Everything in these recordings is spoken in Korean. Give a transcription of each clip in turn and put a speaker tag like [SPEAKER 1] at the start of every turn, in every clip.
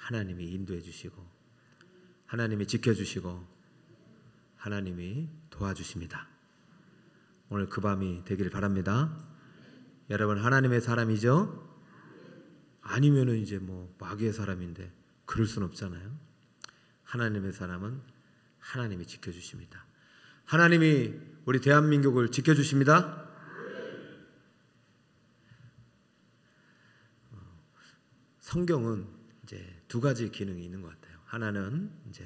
[SPEAKER 1] 하나님이 인도해 주시고 하나님이 지켜주시고 하나님이 도와주십니다. 오늘 그 밤이 되기를 바랍니다. 여러분 하나님의 사람이죠? 아니면은 이제 뭐 마귀의 사람인데 그럴 순 없잖아요. 하나님의 사람은 하나님이 지켜주십니다. 하나님이 우리 대한민국을 지켜주십니다. 성경은 이제 두 가지 기능이 있는 것 같아요. 하나는 이제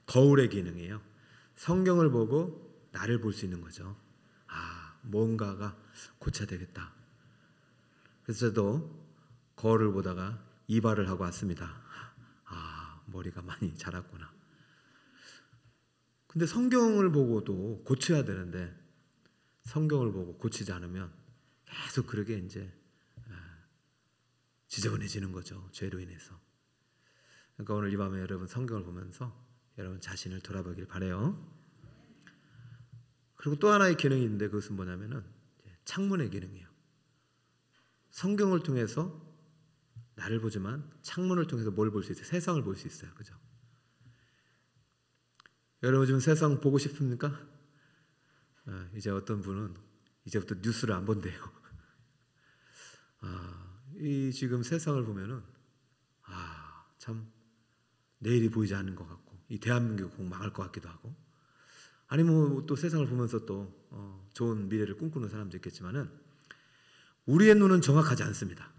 [SPEAKER 1] 거울의 기능이에요. 성경을 보고 나를 볼 수 있는 거죠. 아, 뭔가가 고쳐야 되겠다. 그래서 저도 거울을 보다가 이발을 하고 왔습니다. 아, 머리가 많이 자랐구나. 근데 성경을 보고도 고쳐야 되는데 성경을 보고 고치지 않으면 계속 그러게 이제 지저분해지는 거죠. 죄로 인해서. 그러니까 오늘 이 밤에 여러분 성경을 보면서 여러분 자신을 돌아보길 바라요. 그리고 또 하나의 기능이 있는데 그것은 뭐냐면은 창문의 기능이에요. 성경을 통해서 나를 보지만 창문을 통해서 뭘 볼 수 있어요? 세상을 볼 수 있어요. 그죠? 여러분 지금 세상 보고 싶습니까? 이제 어떤 분은 이제부터 뉴스를 안 본대요. 이 지금 세상을 보면은 참 내일이 보이지 않는 것 같고 이 대한민국 꼭 망할 것 같기도 하고 아니면 또 세상을 보면서 또 좋은 미래를 꿈꾸는 사람도 있겠지만은 우리의 눈은 정확하지 않습니다.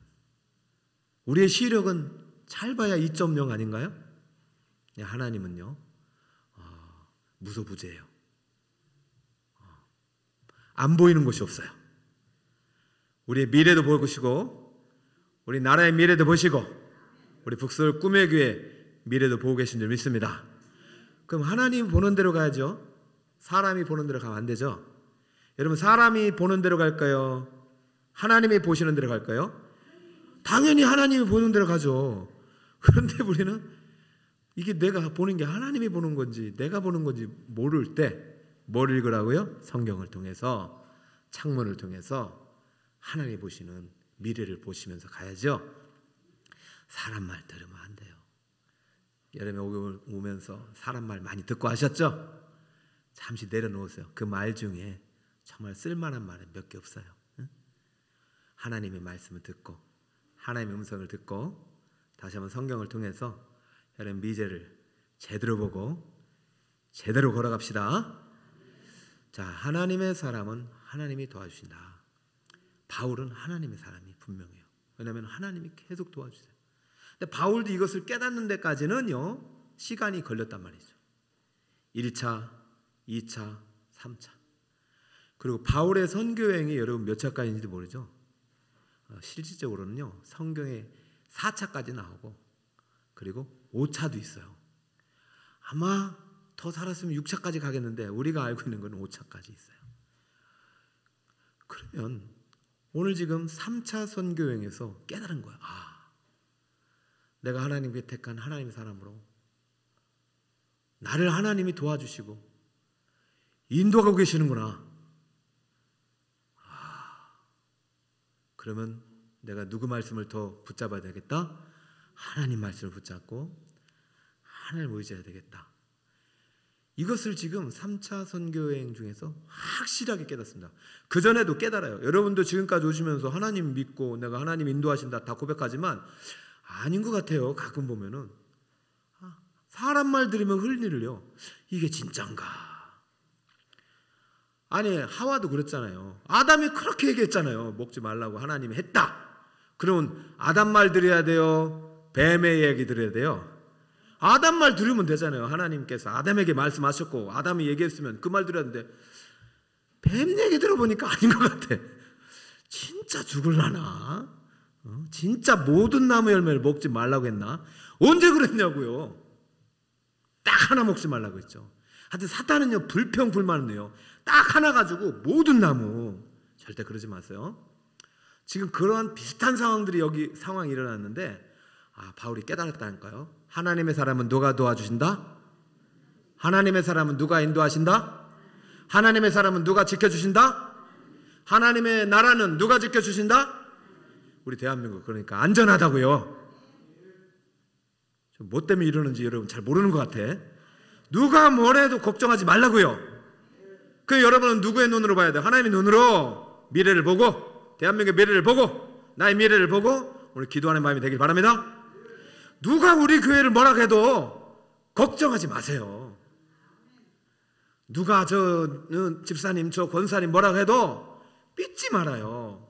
[SPEAKER 1] 우리의 시력은 짧아야 2.0 아닌가요? 하나님은요 무소부재예요. 안 보이는 곳이 없어요. 우리의 미래도 보시고 우리 나라의 미래도 보시고 우리 북서울 꿈의 교회 미래도 보고 계신 줄 믿습니다. 그럼 하나님 보는 대로 가야죠. 사람이 보는 대로 가면 안 되죠. 여러분 사람이 보는 대로 갈까요? 하나님이 보시는 대로 갈까요? 당연히 하나님이 보는 대로 가죠. 그런데 우리는 이게 내가 보는 게 하나님이 보는 건지 내가 보는 건지 모를 때 뭘 읽으라고요? 성경을 통해서 창문을 통해서 하나님이 보시는 미래를 보시면서 가야죠. 사람 말 들으면 안 돼요. 여름에 오면서 사람 말 많이 듣고 하셨죠? 잠시 내려놓으세요. 그 말 중에 정말 쓸만한 말은 몇 개 없어요. 응? 하나님의 말씀을 듣고 하나님의 음성을 듣고 다시 한번 성경을 통해서 여러분 미래를 제대로 보고 제대로 걸어갑시다. 자, 하나님의 사람은 하나님이 도와주신다. 바울은 하나님의 사람이 분명해요. 왜냐하면 하나님이 계속 도와주세요. 근데 바울도 이것을 깨닫는 데까지는요 시간이 걸렸단 말이죠. 1차, 2차, 3차. 그리고 바울의 선교여행이 여러분 몇 차까지인지도 모르죠. 실질적으로는요 성경에 4차까지 나오고 그리고 5차도 있어요. 아마 더 살았으면 6차까지 가겠는데 우리가 알고 있는 건 5차까지 있어요. 그러면 오늘 지금 3차 선교여행에서 깨달은 거야. 내가 하나님께 택한 하나님의 사람으로 나를 하나님이 도와주시고 인도하고 계시는구나. 그러면 내가 누구 말씀을 더 붙잡아야 되겠다? 하나님 말씀을 붙잡고 하나님을 의지해야 되겠다. 이것을 지금 3차 선교여행 중에서 확실하게 깨닫습니다. 그전에도 깨달아요. 여러분도 지금까지 오시면서 하나님 믿고 내가 하나님 인도하신다 다 고백하지만 아닌 것 같아요. 가끔 보면은 사람 말 들으면 흘리를요. 이게 진짠가? 아니 하와도 그랬잖아요. 아담이 그렇게 얘기했잖아요. 먹지 말라고 하나님이 했다. 그러면 아담 말 들어야 돼요? 뱀의 얘기 들어야 돼요? 아담 말 들으면 되잖아요. 하나님께서 아담에게 말씀하셨고 아담이 얘기했으면 그 말 들어야 되는데 뱀 얘기 들어보니까 아닌 것 같아. 진짜 죽을라나? 진짜 모든 나무 열매를 먹지 말라고 했나? 언제 그랬냐고요. 딱 하나 먹지 말라고 했죠. 하여튼 사탄은요 불평불만은요 딱 하나 가지고 모든 나무 절대 그러지 마세요. 지금 그런 비슷한 상황들이 여기 상황이 일어났는데 바울이 깨달았다니까요. 하나님의 사람은 누가 도와주신다? 하나님의 사람은 누가 인도하신다? 하나님의 사람은 누가 지켜주신다? 하나님의 나라는 누가 지켜주신다? 우리 대한민국 그러니까 안전하다고요. 뭐 때문에 이러는지 여러분 잘 모르는 것 같아. 누가 뭐래도 걱정하지 말라고요. 그 여러분은 누구의 눈으로 봐야 돼요? 하나님의 눈으로 미래를 보고, 대한민국의 미래를 보고, 나의 미래를 보고 오늘 기도하는 마음이 되길 바랍니다. 누가 우리 교회를 뭐라 해도 걱정하지 마세요. 누가 저 집사님, 저 권사님 뭐라 해도 믿지 말아요.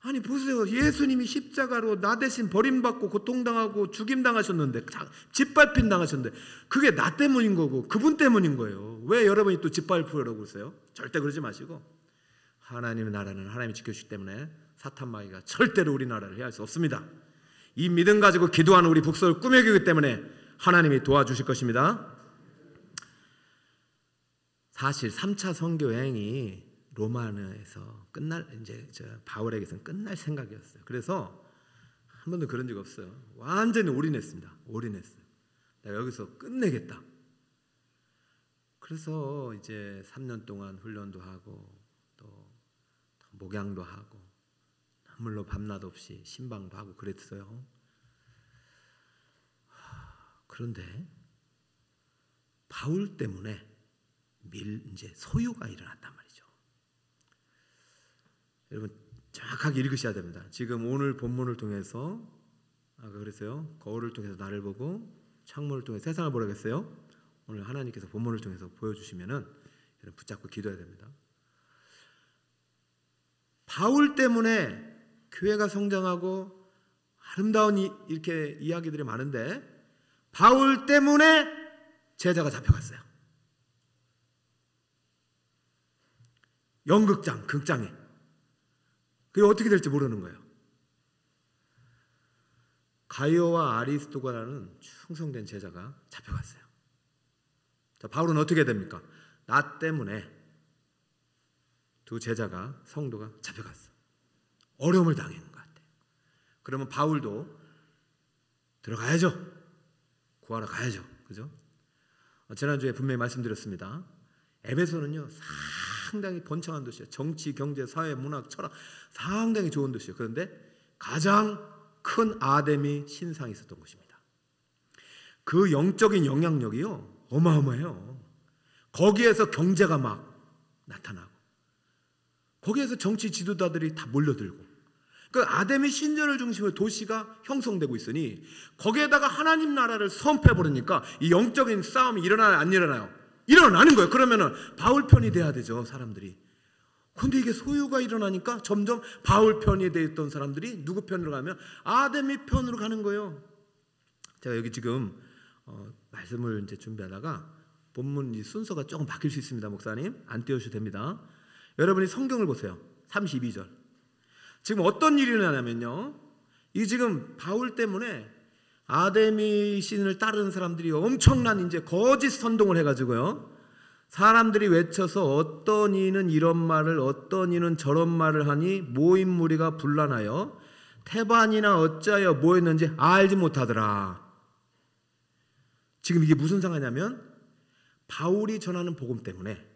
[SPEAKER 1] 아니 보세요. 예수님이 십자가로 나 대신 버림받고 고통당하고 죽임당하셨는데, 짓밟힘 당하셨는데, 그게 나 때문인 거고 그분 때문인 거예요. 왜 여러분이 또 짓밟으려고 그러세요? 절대 그러지 마시고, 하나님의 나라는 하나님이 지켜주시기 때문에 사탄 마귀가 절대로 우리 나라를 해할 수 없습니다. 이 믿음 가지고 기도하는 우리 북서울 꿈의 교회 때문에 하나님이 도와주실 것입니다. 사실 3차 선교 여행이 로마에서 이제 바울에게서는 끝날 생각이었어요. 그래서 한 번도 그런 적 없어요. 완전히 올인했습니다. 올인했어요. 내가 여기서 끝내겠다. 그래서 이제 3년 동안 훈련도 하고 또 목양도 하고 물론 밤낮 없이 신방도 하고 그랬어요. 그런데 바울 때문에 이제 소요가 일어났단 말이죠. 여러분 정확하게 읽으셔야 됩니다. 지금 오늘 본문을 통해서 아까 그랬어요. 거울을 통해서 나를 보고 창문을 통해서 세상을 보라고 했어요. 오늘 하나님께서 본문을 통해서 보여주시면은 여러분 붙잡고 기도해야 됩니다. 바울 때문에 교회가 성장하고 아름다운 이렇게 이야기들이 많은데, 바울 때문에 제자가 잡혀갔어요. 연극장, 극장에. 그게 어떻게 될지 모르는 거예요. 가이오와 아리스토가라는 충성된 제자가 잡혀갔어요. 자, 바울은 어떻게 됩니까? 나 때문에 두 제자가, 성도가 잡혀갔어. 어려움을 당하는 것 같아요. 그러면 바울도 들어가야죠. 구하러 가야죠. 그죠? 지난주에 분명히 말씀드렸습니다. 에베소는요 상당히 번창한 도시예요. 정치, 경제, 사회, 문학, 철학 상당히 좋은 도시예요. 그런데 가장 큰 아데미 신상이 있었던 곳입니다. 그 영적인 영향력이요 어마어마해요. 거기에서 경제가 막 나타나고, 거기에서 정치 지도자들이 다 몰려들고, 그 아데미 신전을 중심으로 도시가 형성되고 있으니 거기에다가 하나님 나라를 선포해버리니까 이 영적인 싸움이 일어나요, 안 일어나요? 일어나는 거예요. 그러면은 바울 편이 돼야 되죠, 사람들이. 근데 이게 소요가 일어나니까 점점 바울 편이 되어 있던 사람들이 누구 편으로 가면 아데미 편으로 가는 거예요. 제가 여기 지금 말씀을 이제 준비하다가 본문 순서가 조금 바뀔 수 있습니다. 목사님 안 띄워주셔도 됩니다. 여러분이 성경을 보세요. 32절. 지금 어떤 일이 일어나냐면요, 이 지금 바울 때문에 아데미 신을 따르는 사람들이 엄청난 이제 거짓 선동을 해가지고요, 사람들이 외쳐서 어떤 이는 이런 말을 어떤 이는 저런 말을 하니 모인 무리가 분란하여 태반이나 어찌하여 모였는지 알지 못하더라. 지금 이게 무슨 상황이냐면, 바울이 전하는 복음 때문에,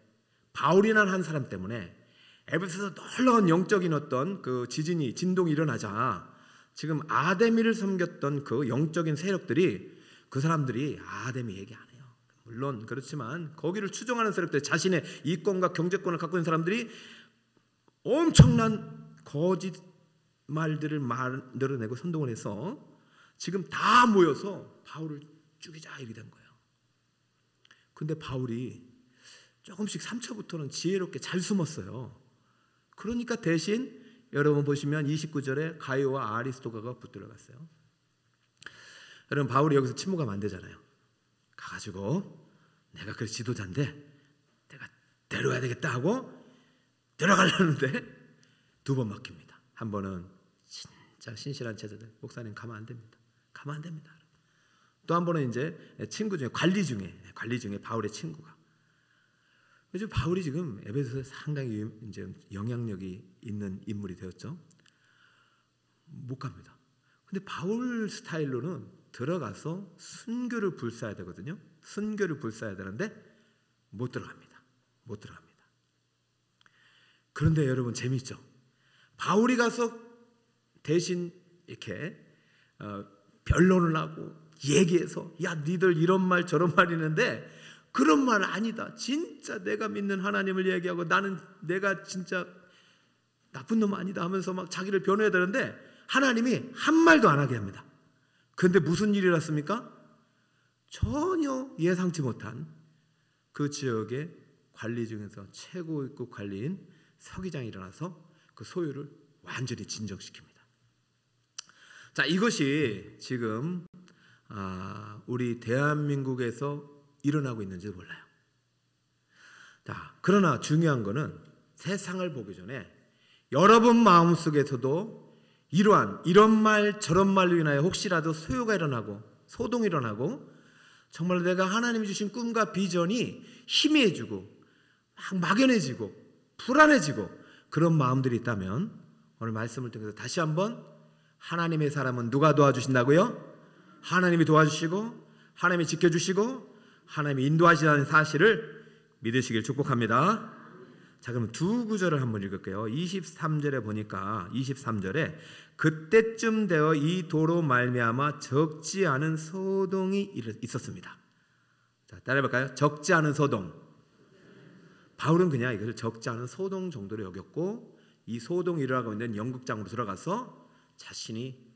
[SPEAKER 1] 바울이라는 한 사람 때문에 에베소에서 놀라운 영적인 어떤 그 진동이 일어나자 지금 아데미를 섬겼던 그 영적인 세력들이, 그 사람들이 아데미 얘기 안 해요. 물론 그렇지만 거기를 추종하는 세력들, 자신의 이권과 경제권을 갖고 있는 사람들이 엄청난 거짓 말들을 만들어내고 선동을 해서 지금 다 모여서 바울을 죽이자 이렇게 된 거예요. 근데 바울이 조금씩 3차부터는 지혜롭게 잘 숨었어요. 그러니까 대신 여러분 보시면 29절에 가이오와 아리스토가가 붙들어 갔어요. 여러분 바울이 여기서 침묵하면 안 되잖아요. 가가지고 내가 그 지도자인데 내가 데려와야 되겠다 하고 들어가려는데 두 번 막힙니다. 한 번은 진짜 신실한 제자들, 목사님 가면 안 됩니다. 가면 안 됩니다. 또 한 번은 이제 친구 중에 관리 중에 바울의 친구가. 그래서 바울이 지금 에베소에 상당히 이제 영향력이 있는 인물이 되었죠. 못 갑니다. 근데 바울 스타일로는 들어가서 순교를 불사해야 되거든요. 순교를 불사해야 되는데 못 들어갑니다. 못 들어갑니다. 그런데 여러분 재미있죠? 바울이 가서 대신 이렇게 변론을 하고 얘기해서 야 니들 이런 말 저런 말 있는데 그런 말 아니다. 진짜 내가 믿는 하나님을 얘기하고 나는 내가 진짜 나쁜 놈 아니다 하면서 막 자기를 변호해야 되는데 하나님이 한 말도 안 하게 합니다. 그런데 무슨 일이 일어났습니까? 전혀 예상치 못한 그 지역의 관리 중에서 최고급 관리인 서기장이 일어나서 그 소유를 완전히 진정시킵니다. 자, 이것이 지금 우리 대한민국에서 일어나고 있는지 몰라요. 자, 그러나 중요한 거는 세상을 보기 전에 여러분 마음속에서도 이런 말 저런 말로 인하여 혹시라도 소요가 일어나고 소동이 일어나고 정말 내가 하나님이 주신 꿈과 비전이 희미해지고 막연해지고 불안해지고 그런 마음들이 있다면 오늘 말씀을 통해서 다시 한번 하나님의 사람은 누가 도와주신다고요? 하나님이 도와주시고 하나님이 지켜주시고 하나님이 인도하시는 사실을 믿으시길 축복합니다. 자, 그럼 두 구절을 한번 읽을게요. 23절에 보니까 23절에 그때쯤 되어 이 도로 말미암아 적지 않은 소동이 있었습니다. 자, 따라해볼까요? 적지 않은 소동. 바울은 그냥 이것을 적지 않은 소동 정도로 여겼고 이 소동이 일어나고 있는 연극장으로 들어가서 자신이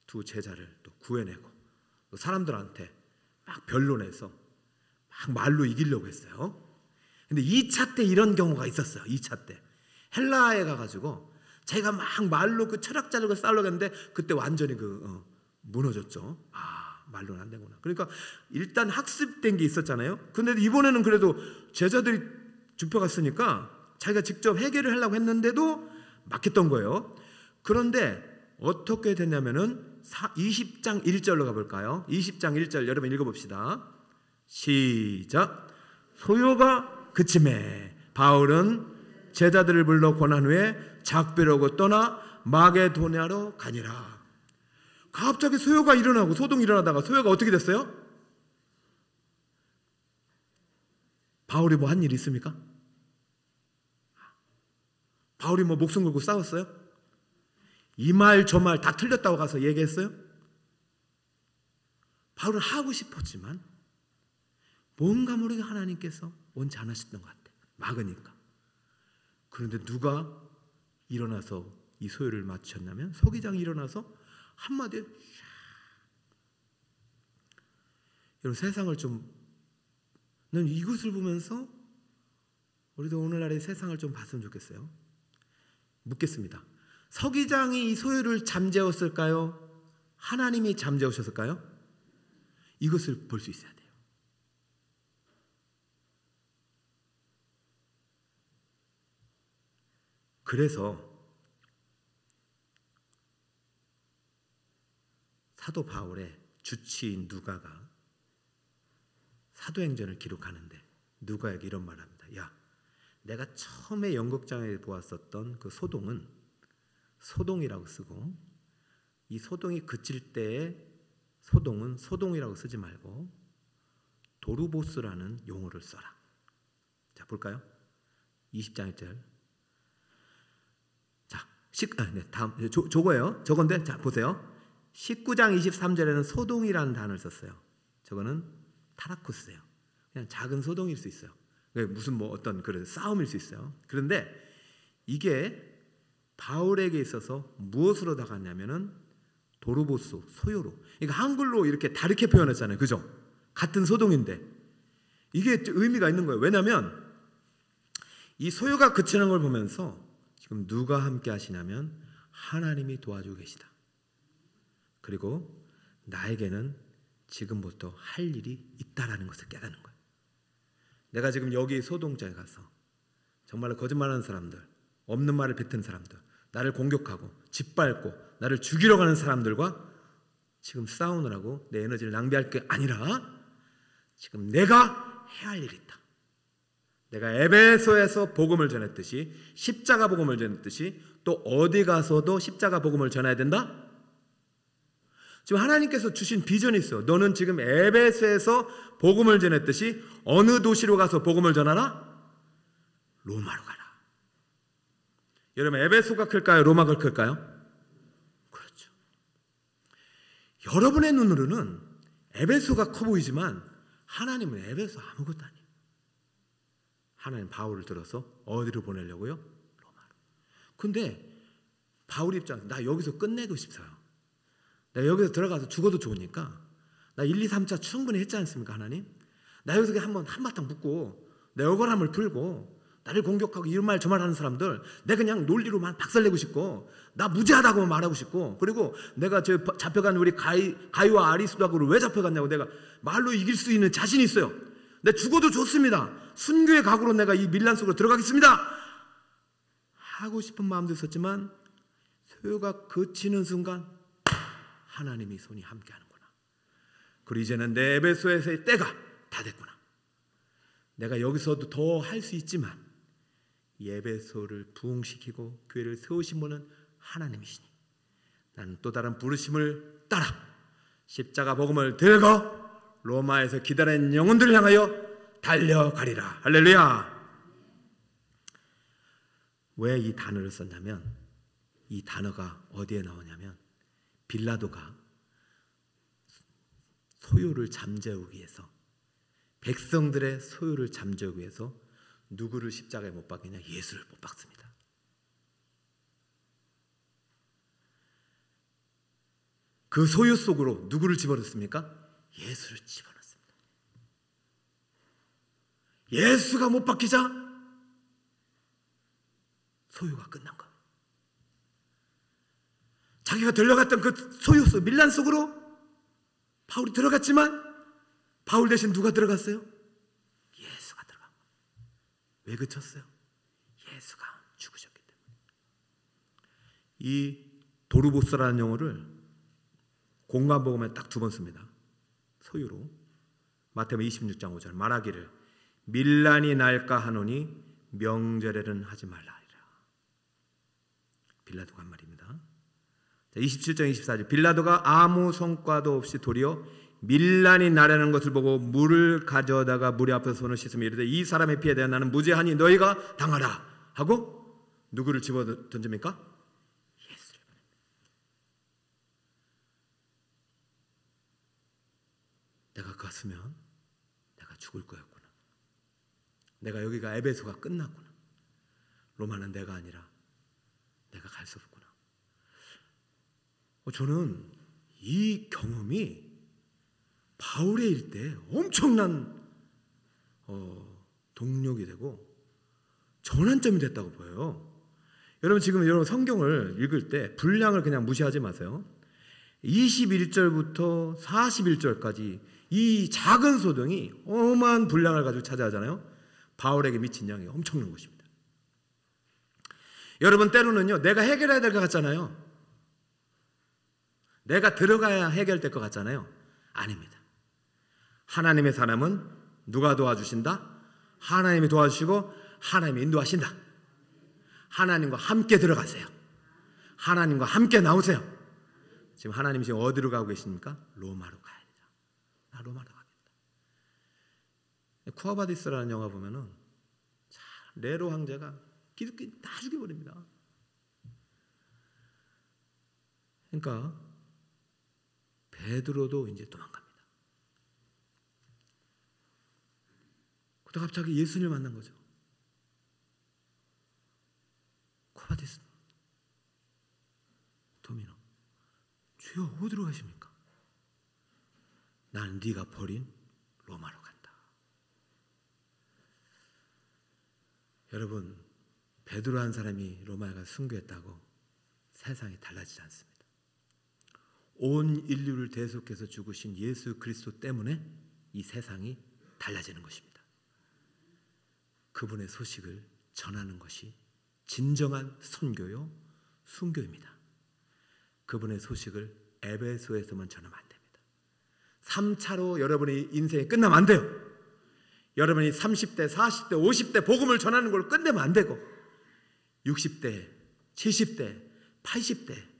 [SPEAKER 1] 두 제자를 또 구해내고 또 사람들한테 막 변론해서 막 말로 이기려고 했어요. 근데 2차 때 이런 경우가 있었어요. 2차 때 헬라에 가가지고 자기가 막 말로 그 철학자들과 싸우려고 했는데 그때 완전히 무너졌죠. 말로는 안 되구나. 그러니까 일단 학습된 게 있었잖아요. 근데 이번에는 그래도 제자들이 좁혀갔으니까 자기가 직접 해결을 하려고 했는데도 막혔던 거예요. 그런데 어떻게 됐냐면은 20장 1절로 가볼까요? 20장 1절 여러분 읽어봅시다. 시작. 소요가 그침에 바울은 제자들을 불러 권한 후에 작별하고 떠나 마게도냐로 가니라. 갑자기 소요가 일어나고 소동이 일어나다가 소요가 어떻게 됐어요? 바울이 뭐 한 일 있습니까? 바울이 뭐 목숨 걸고 싸웠어요? 이 말 저 말 다 틀렸다고 가서 얘기했어요? 바울은 하고 싶었지만 뭔가 모르게 하나님께서 원치 않으셨던 것 같아. 막으니까. 그런데 누가 일어나서 이 소요를 맞추셨냐면 서기장이 일어나서 한마디에 여러분 세상을 난 이것을 보면서 우리도 오늘날의 세상을 좀 봤으면 좋겠어요. 묻겠습니다. 서기장이 이 소요를 잠재웠을까요? 하나님이 잠재우셨을까요? 이것을 볼 수 있어야 돼요. 그래서 사도 바울의 주치인 누가가 사도행전을 기록하는데 누가에게 이런 말을 합니다. 야, 내가 처음에 연극장에 보았었던 그 소동은 소동이라고 쓰고 이 소동이 그칠 때의 소동은 소동이라고 쓰지 말고 도르보스라는 용어를 써라. 자, 볼까요? 20장 1절. 자, 다음 저거예요. 저건데 자, 보세요. 19장 23절에는 소동이라는 단어를 썼어요. 저거는 타라쿠스예요. 그냥 작은 소동일 수 있어요. 무슨 뭐 어떤 그런 싸움일 수 있어요. 그런데 이게 바울에게 있어서 무엇으로 다갔냐면은 도르보스, 소요로. 그러니까 한글로 이렇게 다르게 표현했잖아요. 그죠? 같은 소동인데 이게 의미가 있는 거예요. 왜냐하면 이 소요가 그치는 걸 보면서 지금 누가 함께 하시냐면 하나님이 도와주고 계시다. 그리고 나에게는 지금부터 할 일이 있다라는 것을 깨닫는 거예요. 내가 지금 여기 소동장에 가서 정말로 거짓말하는 사람들, 없는 말을 뱉은 사람들, 나를 공격하고 짓밟고 나를 죽이러 가는 사람들과 지금 싸우느라고 내 에너지를 낭비할 게 아니라 지금 내가 해야 할 일이 있다. 내가 에베소에서 복음을 전했듯이 십자가 복음을 전했듯이 또 어디 가서도 십자가 복음을 전해야 된다. 지금 하나님께서 주신 비전이 있어요. 너는 지금 에베소에서 복음을 전했듯이 어느 도시로 가서 복음을 전하라? 로마로 가라. 여러분 에베소가 클까요? 로마가 클까요? 그렇죠. 여러분의 눈으로는 에베소가 커 보이지만 하나님은 에베소 아무것도 아니에요. 하나님 바울을 들어서 어디로 보내려고요? 로마로. 근데 바울 입장에서 나 여기서 끝내고 싶어요. 나 여기서 들어가서 죽어도 좋으니까 나 1, 2, 3차 충분히 했지 않습니까 하나님? 나 여기서 한번 한바탕 붙고 내 억울함을 풀고 나를 공격하고 이런 말 저 말 하는 사람들 내가 그냥 논리로만 박살내고 싶고 나 무죄하다고 말하고 싶고 그리고 내가 저 잡혀간 우리 가이와 아리스도하고를 왜 잡혀갔냐고 내가 말로 이길 수 있는 자신이 있어요. 내 죽어도 좋습니다. 순교의 각오로 내가 이 밀란 속으로 들어가겠습니다 하고 싶은 마음도 있었지만 소요가 그치는 순간 하나님이 손이 함께하는구나. 그리고 이제는 내 에베소에서의 때가 다 됐구나. 내가 여기서도 더 할 수 있지만 이 에베소를 부흥시키고 교회를 세우신 분은 하나님이시니 나는 또 다른 부르심을 따라 십자가 복음을 들고 로마에서 기다리는 영혼들을 향하여 달려가리라. 할렐루야. 왜 이 단어를 썼냐면 이 단어가 어디에 나오냐면 빌라도가 소요를 잠재우기 위해서 백성들의 소요를 잠재우기 위해서 누구를 십자가에 못 박느냐? 예수를 못 박습니다. 그 소요 속으로 누구를 집어넣습니까? 예수를 집어넣습니다. 예수가 못 박히자 소요가 끝난 거예요. 자기가 들려갔던 그 소요 속 밀란 속으로 바울이 들어갔지만 바울 대신 누가 들어갔어요? 예수가 들어간 거예요. 왜 그쳤어요? 예수가 죽으셨기 때문에. 이 도르보스라는 용어를 공관복음에 딱 2번 씁니다. 소유로. 마태복음 26장 5절 말하기를 밀란이 날까 하노니 명절에는 하지 말라 하리라. 빌라도가 한 말입니다. 27장 24절 빌라도가 아무 성과도 없이 도리어 밀란이 나라는 것을 보고 물을 가져다가 무리 앞에서 손을 씻으며 이르되 이 사람의 피에 대해 나는 무죄하니 너희가 당하라 하고 누구를 집어 던집니까? 예수를. 내가 갔으면 내가 죽을 거였구나. 내가 여기가 에베소가 끝났구나. 로마는 내가 아니라 내가 갈 수 없구나. 저는 이 경험이 바울의 일 때 엄청난 동력이 되고 전환점이 됐다고 보여요. 여러분 지금 여러분 성경을 읽을 때 분량을 그냥 무시하지 마세요. 21절부터 41절까지 이 작은 소동이 어마한 분량을 가지고 차지하잖아요. 바울에게 미친 영향이 엄청난 것입니다. 여러분 때로는요 내가 해결해야 될 것 같잖아요. 내가 들어가야 해결될 것 같잖아요. 아닙니다. 하나님의 사람은 누가 도와주신다? 하나님이 도와주시고 하나님이 인도하신다. 하나님과 함께 들어가세요. 하나님과 함께 나오세요. 지금 하나님이 지금 어디로 가고 계십니까? 로마로 가야 돼요. 나 로마로 가겠다. 쿠아바디스라는 영화 보면은 네로 황제가 기득권 다 죽여버립니다. 그러니까 베드로도 이제 도망갑니다. 그러다 갑자기 예수님을 만난 거죠. 쿠아바디스 도미노 주여 어디로 가십니까? 난 네가 버린 로마로 간다. 여러분 베드로 한 사람이 로마에 가서 순교했다고 세상이 달라지지 않습니다. 온 인류를 대속해서 죽으신 예수 그리스도 때문에 이 세상이 달라지는 것입니다. 그분의 소식을 전하는 것이 진정한 선교요 순교입니다. 그분의 소식을 에베소에서만 전하면 안 됩니다. 3차로 여러분의 인생이 끝나면 안 돼요. 여러분이 30대, 40대, 50대 복음을 전하는 걸 끝내면 안 되고 60대, 70대, 80대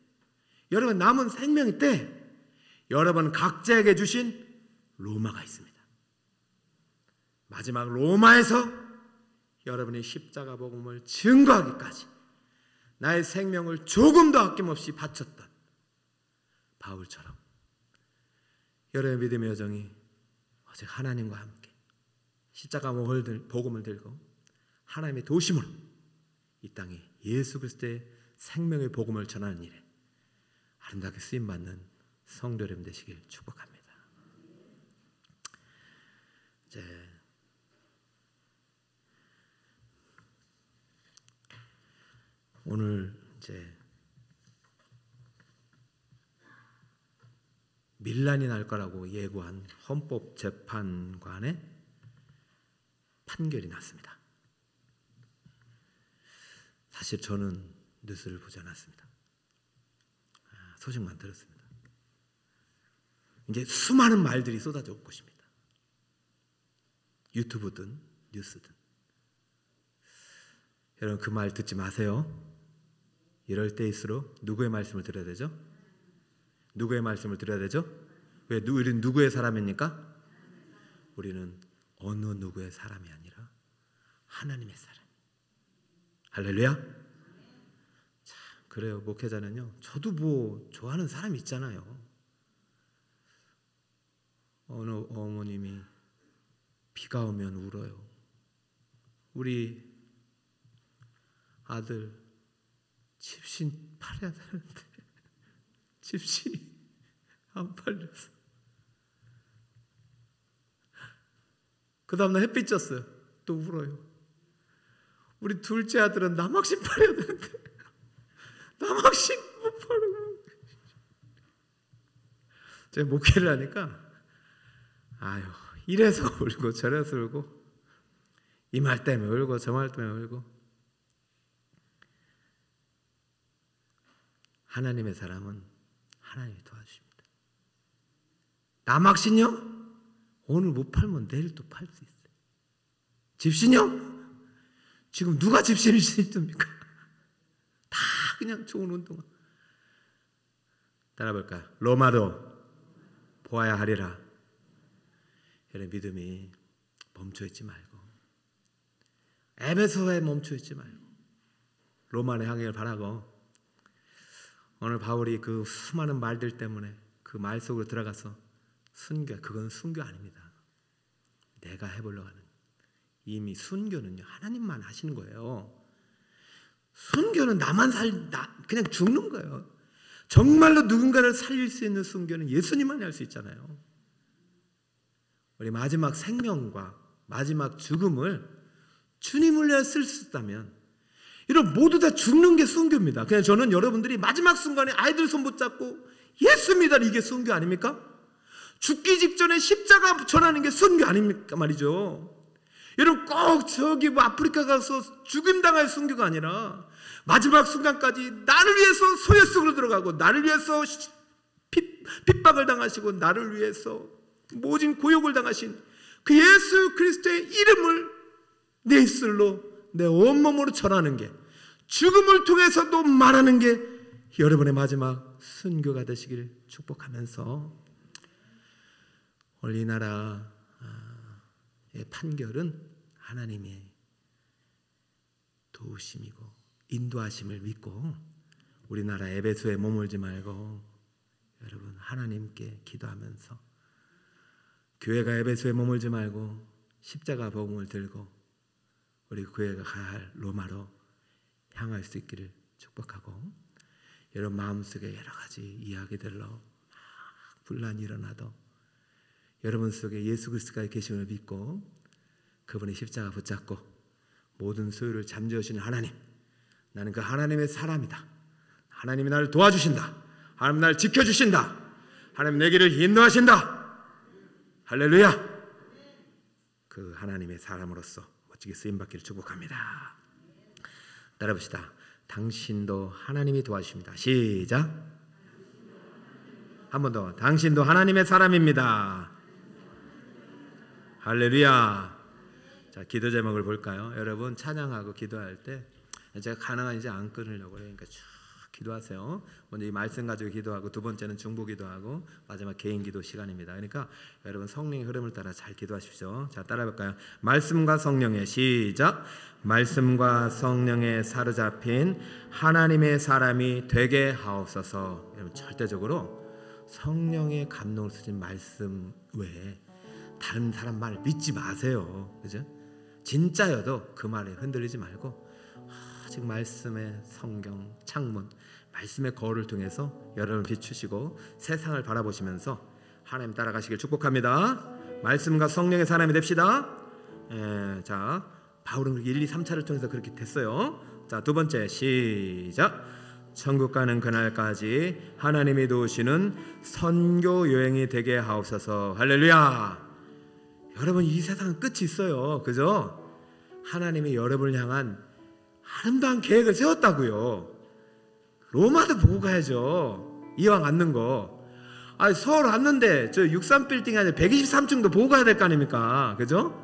[SPEAKER 1] 여러분 남은 생명일 때 여러분 각자에게 주신 로마가 있습니다. 마지막 로마에서 여러분이 십자가 복음을 증거하기까지 나의 생명을 조금도 아낌없이 바쳤던 바울처럼 여러분의 믿음의 여정이 오직 하나님과 함께 십자가 복음을 들고 하나님의 도심으로 이 땅에 예수 그리스도의 생명의 복음을 전하는 일에 아름답게 쓰임받는 성도 여러분 되시길 축복합니다. 이제 오늘 이제 밀란이 날 거라고 예고한 헌법재판관의 판결이 났습니다. 사실 저는 뉴스를 보지 않았습니다. 소식만 들었습니다. 이제 수많은 말들이 쏟아져 올 것입니다. 유튜브든 뉴스든. 여러분 그 말 듣지 마세요. 이럴 때일수록 누구의 말씀을 들어야 되죠? 누구의 말씀을 들어야 되죠? 왜 우리는 누구의 사람입니까? 우리는 어느 누구의 사람이 아니라 하나님의 사람. 할렐루야. 참 그래요. 목회자는요. 저도 뭐 좋아하는 사람이 있잖아요. 어느 어머님이 비가 오면 울어요. 우리 아들 집신 팔아야 되는데 집신이 안 팔려서 그 다음날 햇빛 졌어요. 또 울어요. 우리 둘째 아들은 남학신 팔아야 되는데 남학신 못 팔고. 제가 목회를 하니까 아유 이래서 울고 저래서 울고 이 말 때문에 울고 저 말 때문에 울고. 하나님의 사람은 하나님이 도와주십니다. 남학신요? 오늘 못 팔면 내일 또 팔 수 있어요. 집신요? 지금 누가 집신을 신입니까? 다 그냥 좋은 운동화. 따라볼까요? 로마도 보아야 하리라. 여러분 믿음이 멈춰있지 말고 에베소에 멈춰있지 말고 로마를 향하길 바라고. 오늘 바울이 그 수많은 말들 때문에 그 말 속으로 들어가서 순교, 그건 순교 아닙니다. 내가 해보려고 하는. 이미 순교는요 하나님만 하시는 거예요. 순교는 그냥 죽는 거예요. 정말로 누군가를 살릴 수 있는 순교는 예수님만이 할 수 있잖아요. 우리 마지막 생명과 마지막 죽음을 주님을 위해 쓸 수 있다면 이런 모두 다 죽는 게 순교입니다. 그냥 저는 여러분들이 마지막 순간에 아이들 손 붙잡고 예수 믿으라, 이게 순교 아닙니까? 죽기 직전에 십자가 전하는 게 순교 아닙니까 말이죠. 여러분 꼭 저기 아프리카 가서 죽임당할 순교가 아니라 마지막 순간까지 나를 위해서 소외 속으로 들어가고 나를 위해서 핍박을 당하시고 나를 위해서 모진 고욕을 당하신 그 예수 그리스도의 이름을 내 입술로 내 온몸으로 전하는 게, 죽음을 통해서도 말하는 게 여러분의 마지막 순교가 되시기를 축복하면서 오늘 이 나라의 판결은 하나님의 도우심이고 인도하심을 믿고 우리나라 에베소에 머물지 말고 여러분 하나님께 기도하면서 교회가 에베소에 머물지 말고 십자가 복음을 들고 우리 교회가 가야 할 로마로 향할 수 있기를 축복하고, 여러분 마음속에 여러 가지 이야기들로 분란이 일어나도 여러분 속에 예수 그리스도가 계심을 믿고 그분의 십자가 붙잡고 모든 소유를 잠재우시는 하나님, 나는 그 하나님의 사람이다. 하나님이 나를 도와주신다. 하나님 나를 지켜주신다. 하나님 내 길을 인도하신다. 할렐루야. 그 하나님의 사람으로서 멋지게 쓰임받기를 축복합니다. 따라봅시다. 당신도 하나님이 도와주십니다. 시작. 한 번 더. 당신도 하나님의 사람입니다. 할렐루야. 자, 기도 제목을 볼까요? 여러분 찬양하고 기도할 때 제가 가능한 이제 안 끊으려고 해요. 그러니까 쭉 기도하세요. 먼저 이 말씀 가지고 기도하고, 두 번째는 중보 기도하고, 마지막 개인 기도 시간입니다. 그러니까 여러분 성령의 흐름을 따라 잘 기도하십시오. 자, 따라해볼까요? 말씀과 성령의 시작. 말씀과 성령에 사로잡힌 하나님의 사람이 되게 하옵소서. 여러분 절대적으로 성령의 감동을 쓰신 말씀 외에 다른 사람 말 믿지 마세요. 그죠? 진짜여도 그 말에 흔들리지 말고 지금 말씀의 성경 창문, 말씀의 거울을 통해서 여러분을 비추시고 세상을 바라보시면서 하나님 따라가시길 축복합니다. 말씀과 성령의 사람이 됩시다. 자, 바울은 1, 2, 3차를 통해서 그렇게 됐어요. 자, 두 번째 시작. 천국 가는 그날까지 하나님이 도우시는 선교 여행이 되게 하옵소서. 할렐루야. 여러분, 이 세상은 끝이 있어요. 그죠? 하나님이 여러분을 향한 아름다운 계획을 세웠다고요. 로마도 보고 가야죠. 이왕 왔는 거. 아니, 서울 왔는데 저 63빌딩이 아니라 123층도 보고 가야 될 거 아닙니까? 그죠?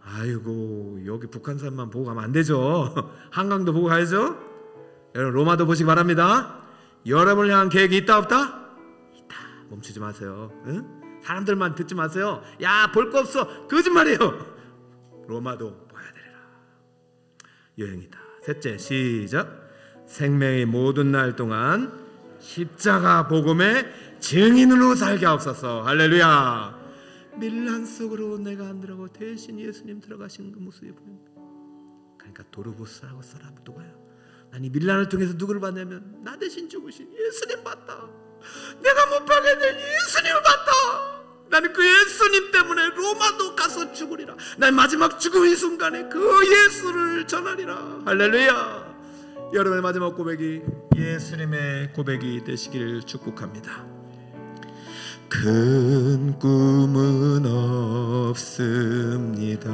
[SPEAKER 1] 아이고, 여기 북한산만 보고 가면 안 되죠. 한강도 보고 가야죠. 여러분, 로마도 보시기 바랍니다. 여러분을 향한 계획이 있다 없다? 있다. 멈추지 마세요. 응? 사람들만 듣지 마세요. 야, 볼 거 없어. 거짓말이에요. 로마도 봐야 되리라. 여행이다. 셋째 시작. 생명의 모든 날 동안 십자가 복음의 증인으로 살게 하옵소서. 할렐루야. 밀란 속으로 내가 안 들어가고 대신 예수님 들어가신 그 모습이 보입니다. 그러니까 도르보스라고 써라. 누가요? 난 이 밀란을 통해서 누구를 봤냐면 나 대신 죽으신 예수님 봤다. 내가 못 가게 될 예수님을 봤다. 나는 그 예수님 때문에 로마도 가서 죽으리라. 난 마지막 죽음의 순간에 그 예수를 전하리라. 할렐루야. 여러분의 마지막 고백이 예수님의 고백이 되시길 축복합니다. 큰 꿈은 없습니다.